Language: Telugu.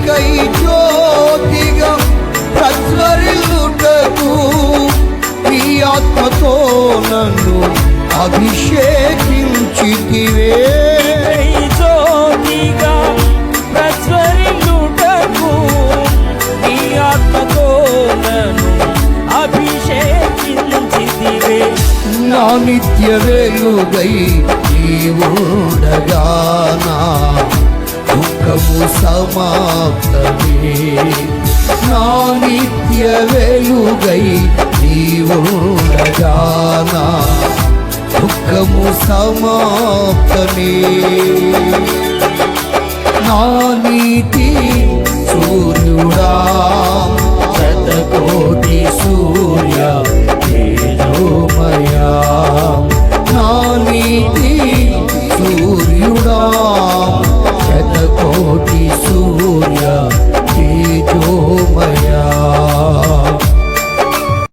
నీకై జ్యోతిగా ప్రజ్వరిల్లుటకు నీ ఆత్మతో నన్ను అభిషేకించితివే. జ్యోతిగా ప్రజ్వరిల్లుటకు నీ ఆత్మతో నన్ను అభిషేకించితివే. నా నిత్య వెలుగై నీవుండగా నా దుఃఖము సమాప్తమే. నా నిత్య వెలుగై నీవుండగా నా దుఃఖము సమాప్తమే. నా నీతి